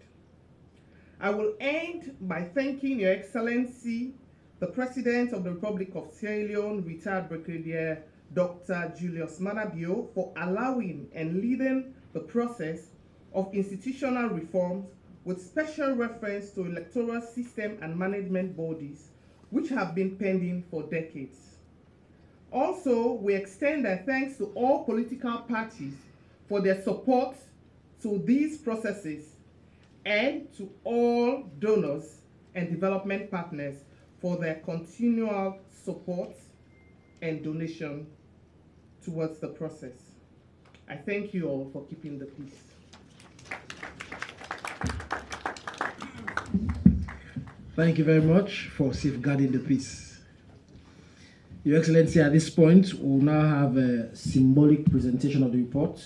I will end by thanking Your Excellency, the President of the Republic of Sierra Leone, retired Brigadier Dr. Julius Maada Bio, for allowing and leading the process of institutional reforms with special reference to electoral system and management bodies, which have been pending for decades. Also, we extend our thanks to all political parties for their support to these processes and to all donors and development partners for their continual support and donation towards the process. I thank you all for keeping the peace. Thank you very much for safeguarding the peace. Your Excellency, at this point, we'll now have a symbolic presentation of the report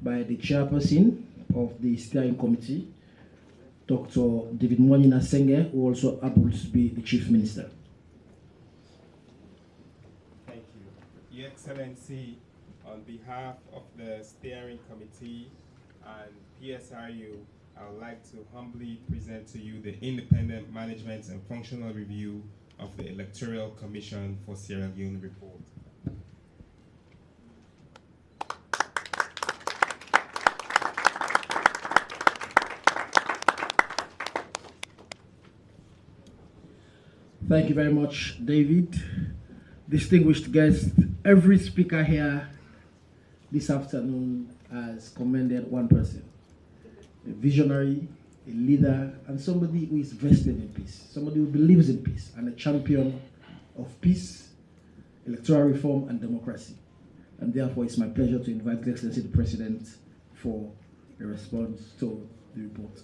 by the chairperson of the steering committee, Dr. David Mwanyina Senge, who also happens to be the Chief Minister. Thank you. Your Excellency, on behalf of the steering committee and PSRU, I would like to humbly present to you the Independent Management and Functional Review of the Electoral Commission for Sierra Leone report. Thank you very much, David. Distinguished guests, every speaker here this afternoon has commended one person, a visionary, a leader, and somebody who is vested in peace, somebody who believes in peace, and a champion of peace, electoral reform, and democracy. And therefore, it's my pleasure to invite His Excellency the President for a response to the report.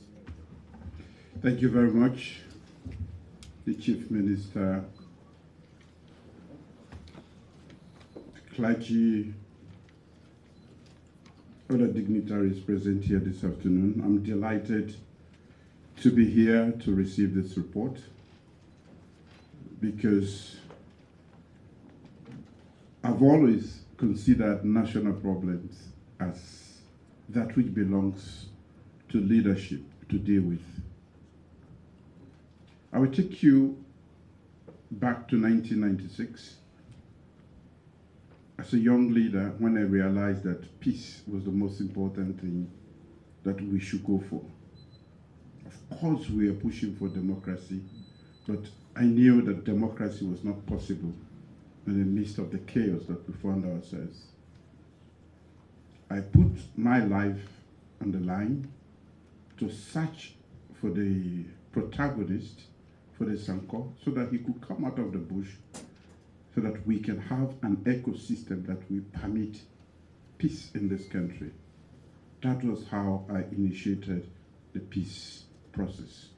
Thank you very much, the Chief Minister, clergy, other dignitaries present here this afternoon. I'm delighted to be here to receive this report because I've always considered national problems as that which belongs to leadership to deal with. I will take you back to 1996 as a young leader when I realized that peace was the most important thing that we should go for. Of course, we are pushing for democracy, but I knew that democracy was not possible in the midst of the chaos that we found ourselves. I put my life on the line to search for the protagonist, for the Sanko, so that he could come out of the bush, so that we can have an ecosystem that will permit peace in this country. That was how I initiated the peace process.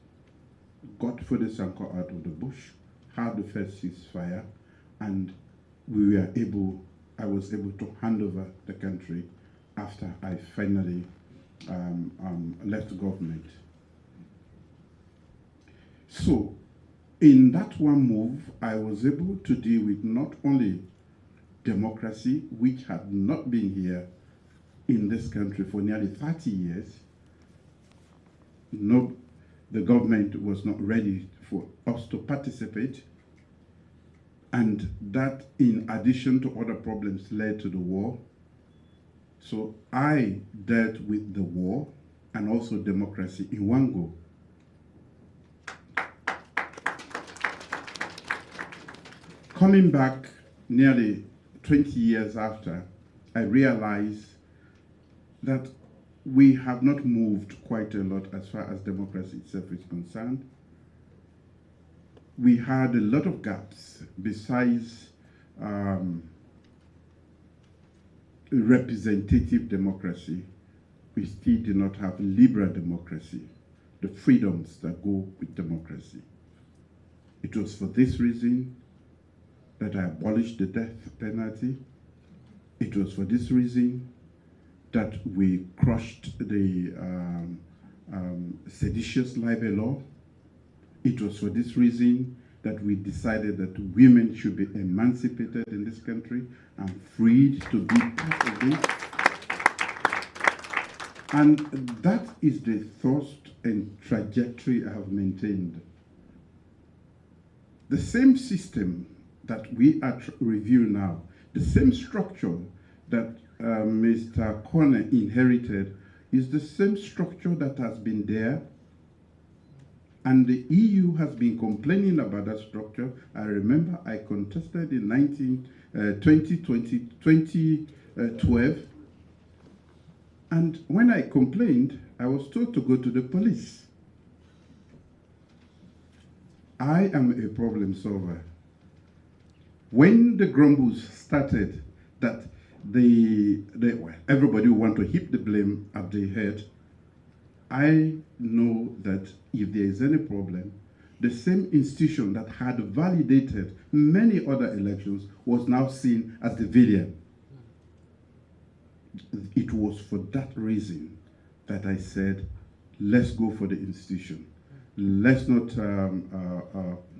Got Fodesanko out of the bush, had the first ceasefire, and I was able to hand over the country after I finally left government. So, in that one move, I was able to deal with not only democracy, which had not been here in this country for nearly 30 years. No, the government was not ready for us to participate, and that, in addition to other problems, led to the war. So I dealt with the war and also democracy in one go. Coming back nearly 20 years after, I realized that we have not moved quite a lot as far as democracy itself is concerned. We had a lot of gaps besides representative democracy. We still do not have liberal democracy, the freedoms that go with democracy. It was for this reason that I abolished the death penalty. It was for this reason that we crushed the seditious libel law. It was for this reason that we decided that women should be emancipated in this country and freed to be part of it. And that is the thrust and trajectory I have maintained. The same system that we are reviewing now, the same structure that Mr. Corner inherited, is the same structure that has been there. And the EU has been complaining about that structure. I remember I contested in 2012. And when I complained, I was told to go to the police. I am a problem solver. When the grumbles started that everybody want to heap the blame at the head, I know that if there is any problem, the same institution that had validated many other elections was now seen as the villain. It was for that reason that I said, let's go for the institution. Let's not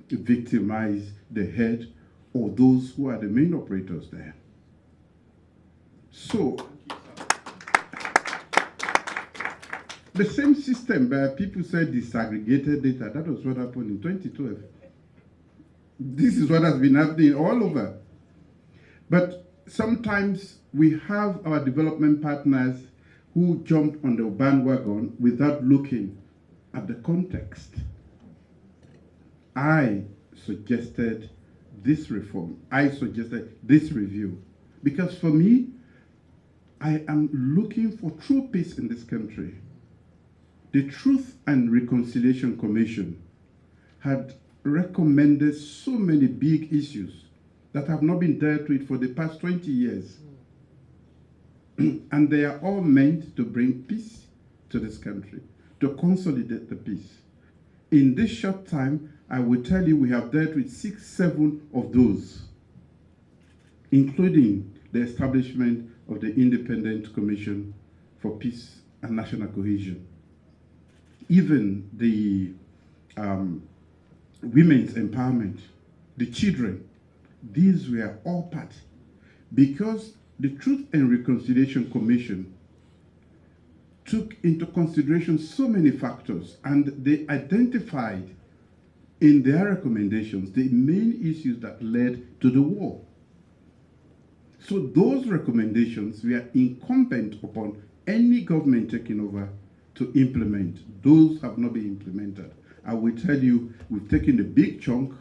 victimize the head or those who are the main operators there. So, the same system where people said disaggregated data, that was what happened in 2012. This is what has been happening all over. But sometimes we have our development partners who jump on the bandwagon without looking at the context. I suggested this reform. I suggested this review. Because for me, I am looking for true peace in this country. The Truth and Reconciliation Commission had recommended so many big issues that have not been dealt with for the past 20 years. And they are all meant to bring peace to this country, to consolidate the peace. In this short time, I will tell you we have dealt with 6, 7 of those, including the establishment of the Independent Commission for Peace and National Cohesion. Even the women's empowerment, the children, these were all part. Because the Truth and Reconciliation Commission took into consideration so many factors, and they identified in their recommendations the main issues that led to the war. So those recommendations were incumbent upon any government taking over to implement. Those have not been implemented. I will tell you, we've taken a big chunk.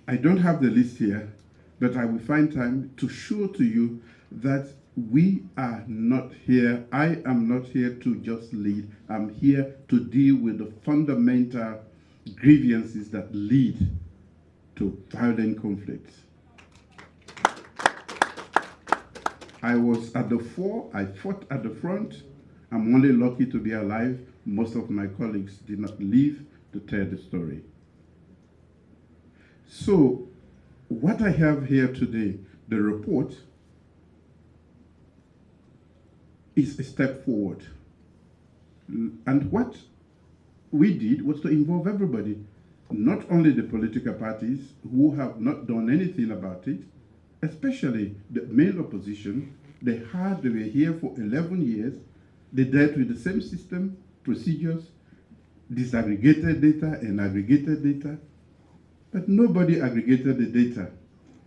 I don't have the list here, but I will find time to show to you that we are not here. I am not here to just lead. I'm here to deal with the fundamental grievances that lead to violent conflicts. I was at the fore, I fought at the front, I'm only lucky to be alive. Most of my colleagues did not live to tell the story. So, what I have here today, the report, is a step forward. And what we did was to involve everybody, not only the political parties who have not done anything about it, especially the main opposition. They were here for 11 years. They dealt with the same system, procedures, disaggregated data and aggregated data. But nobody aggregated the data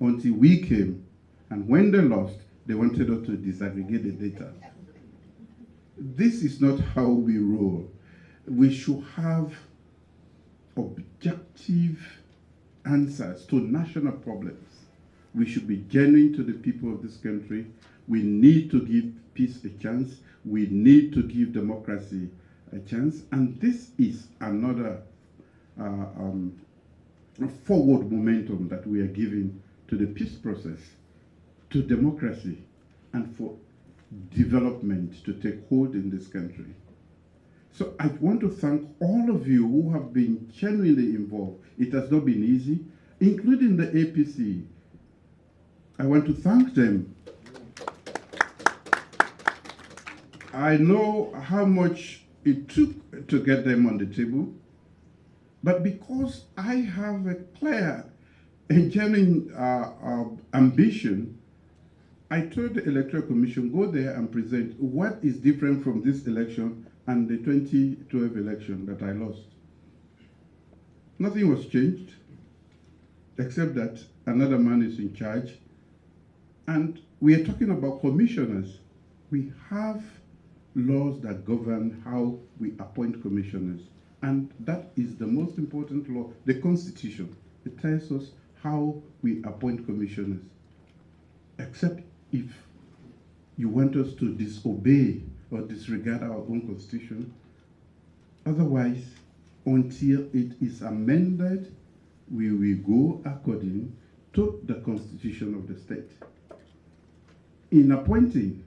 until we came. And when they lost, they wanted us to disaggregate the data. This is not how we roll. We should have objective answers to national problems. We should be genuine to the people of this country. We need to give peace a chance. We need to give democracy a chance. And this is another forward momentum that we are giving to the peace process, to democracy, and for development to take hold in this country. So I want to thank all of you who have been genuinely involved. It has not been easy, including the APC. I want to thank them. I know how much it took to get them on the table, but because I have a clear and genuine ambition, I told the Electoral Commission, go there and present what is different from this election and the 2012 election that I lost. Nothing was changed, except that another man is in charge. And we are talking about commissioners. We have laws that govern how we appoint commissioners. And that is the most important law, the Constitution. It tells us how we appoint commissioners. Except if you want us to disobey or disregard our own Constitution. Otherwise, until it is amended, we will go according to the Constitution of the state. In appointing,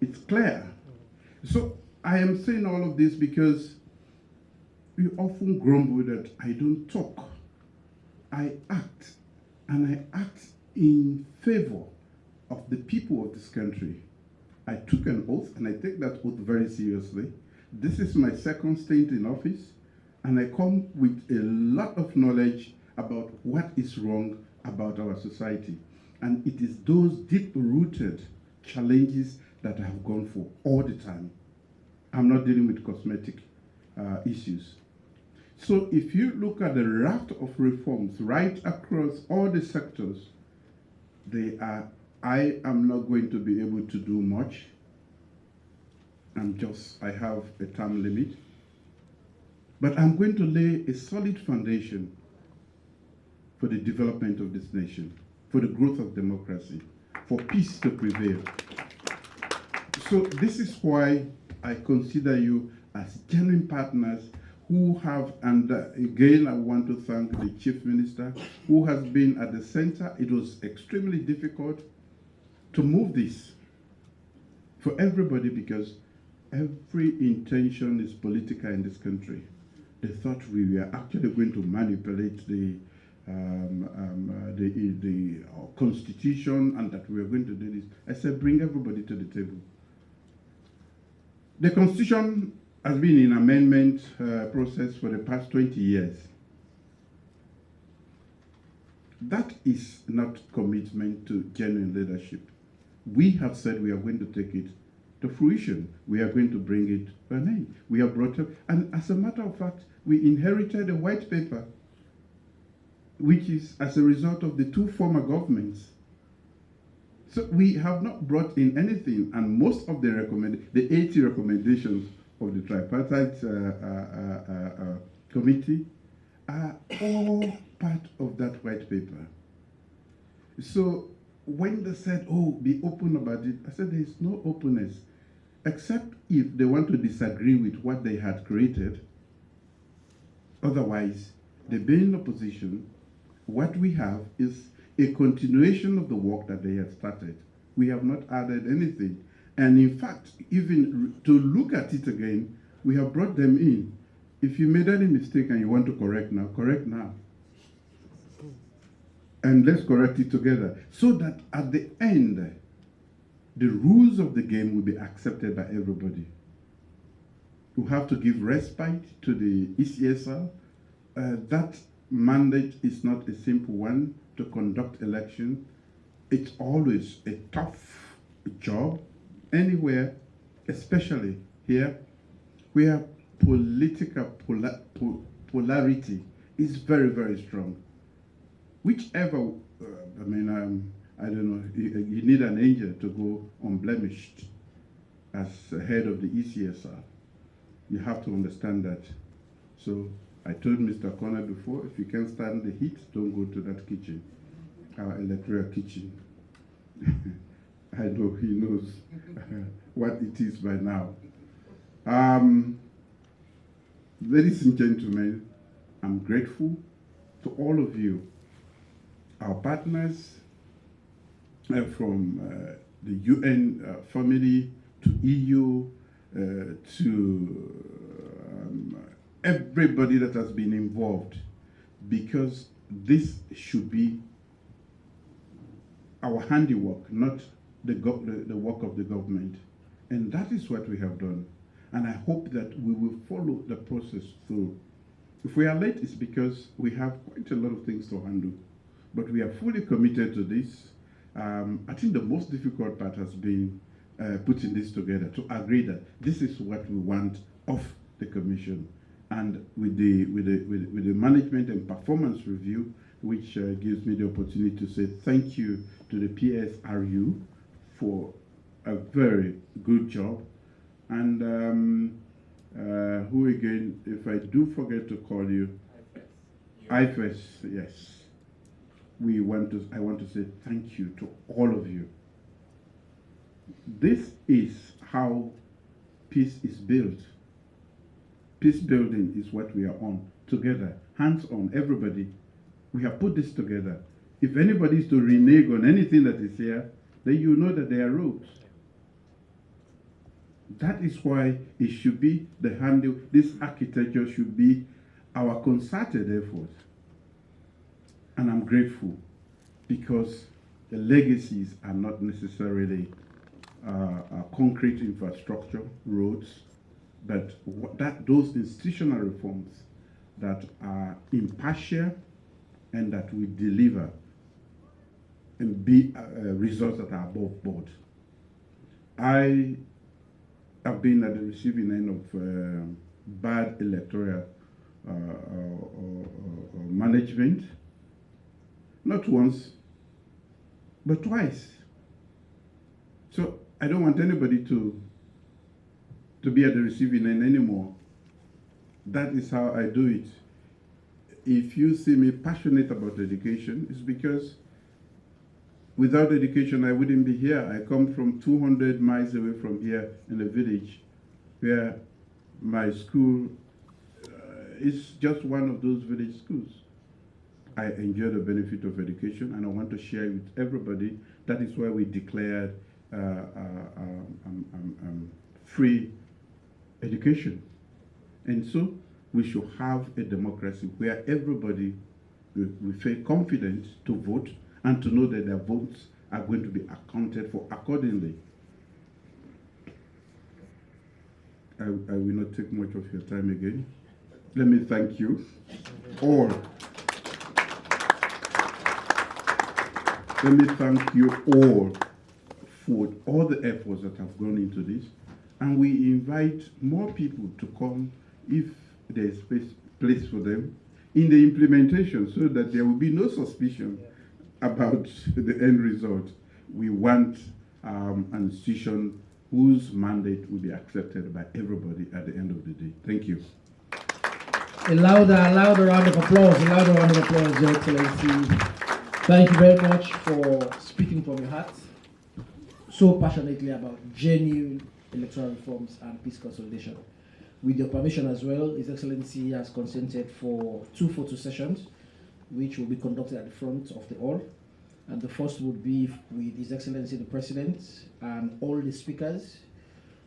it's clear. So I am saying all of this because we often grumble that I don't talk. I act, and I act in favor of the people of this country. I took an oath, and I take that oath very seriously. This is my second stint in office, and I come with a lot of knowledge about what is wrong about our society. And it is those deep-rooted challenges that I have gone for all the time. I'm not dealing with cosmetic issues. So if you look at the raft of reforms right across all the sectors, I am not going to be able to do much. I have a term limit. But I'm going to lay a solid foundation for the development of this nation, for the growth of democracy, for peace to prevail. So this is why I consider you as genuine partners who have, and again I want to thank the Chief Minister who has been at the center. It was extremely difficult to move this for everybody because every intention is political in this country. They thought we were actually going to manipulate the Constitution and that we were going to do this. I said, bring everybody to the table. The Constitution has been in amendment process for the past 20 years. That is not commitment to genuine leadership. We have said we are going to take it to fruition. We are going to bring it to an end. We have brought up, and as a matter of fact, we inherited a white paper, which is as a result of the two former governments. So we have not brought in anything, and most of the 80 recommendations of the tripartite committee are all part of that white paper. So when they said, oh, be open about it, I said there is no openness, except if they want to disagree with what they had created. Otherwise, they be in opposition. What we have is a continuation of the work that they had started. We have not added anything. And in fact, even to look at it again, we have brought them in. If you made any mistake and you want to correct now, correct now. And let's correct it together, so that at the end, the rules of the game will be accepted by everybody. You have to give respite to the ECSL. That mandate is not a simple one to conduct election. It's always a tough job anywhere, especially here, where political polarity is very, very strong. Whichever, I don't know, you need an angel to go unblemished as head of the ECSR. You have to understand that. So I told Mr. Connor before, if you can't stand the heat, don't go to that kitchen, our electoral kitchen. I know he knows what it is by now. Ladies and gentlemen, I'm grateful to all of you, our partners from the UN family to EU to everybody that has been involved, because this should be our handiwork, not the work of the government. And that is what we have done. And I hope that we will follow the process through. If we are late, it's because we have quite a lot of things to handle. But we are fully committed to this. I think the most difficult part has been putting this together, to agree that this is what we want of the Commission. And with the management and performance review, which gives me the opportunity to say thank you to the PSRU for a very good job. And who again, if I do forget to call you, IFES, yes. I want to say thank you to all of you. This is how peace is built. Peace building is what we are on together, hands on, everybody. We have put this together. If anybody is to renege on anything that is here, then you know that there are roads. That is why it should be the handle, this architecture should be our concerted effort. And I'm grateful because the legacies are not necessarily concrete infrastructure, roads, but those institutional reforms that are impartial and that will deliver and be results that are above board. I have been at the receiving end of bad electoral management, not once, but twice. So I don't want anybody to be at the receiving end anymore. That is how I do it. If you see me passionate about education, it's because without education, I wouldn't be here. I come from 200 miles away from here in a village where my school is just one of those village schools. I enjoy the benefit of education and I want to share it with everybody. That is why we declared free education. And so we should have a democracy where everybody will feel confident to vote and to know that their votes are going to be accounted for accordingly. I will not take much of your time again. Let me thank you all. Let me thank you all for all the efforts that have gone into this. And we invite more people to come if there is place for them in the implementation so that there will be no suspicion about the end result. We want an institution whose mandate will be accepted by everybody at the end of the day. Thank you. A louder round of applause, Your Excellency. Thank you very much for speaking from your heart so passionately about genuine electoral reforms and peace consolidation. With your permission as well, His Excellency has consented for 2 photo sessions, which will be conducted at the front of the hall. And the first would be with His Excellency the President and all the speakers.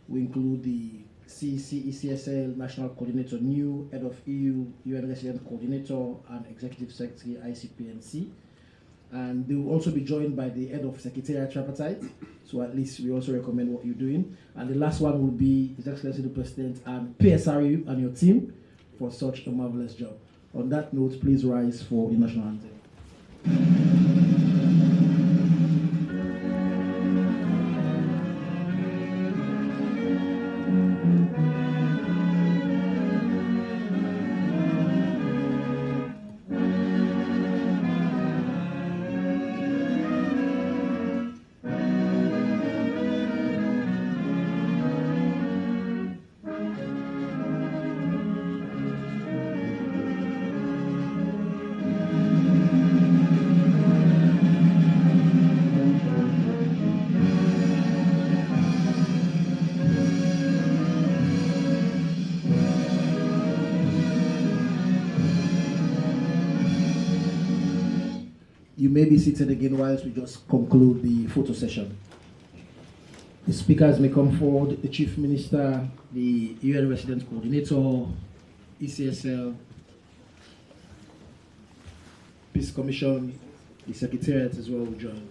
We include the CEC ECSL National Coordinator, new Head of EU UN Resident Coordinator, and Executive Secretary ICPNC. And they will also be joined by the Head of Secretariat Tripartite. So at least we also recommend what you're doing. And the last one will be His Excellency the President and PSRU and your team for such a marvelous job. On that note, please rise for the national anthem. You may be seated again whilst we just conclude the photo session. The speakers may come forward, the Chief Minister, the UN Resident Coordinator, ECSL, Peace Commission, the Secretariat as well will join.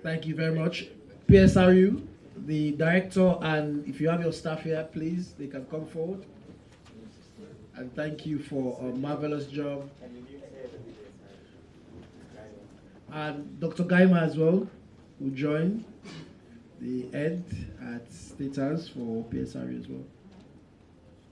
Thank you very much. PSRU, the director, and if you have your staff here, please, they can come forward. And thank you for a marvelous job. And Dr. Gaima as well will join, the head at State House for PSRU as well.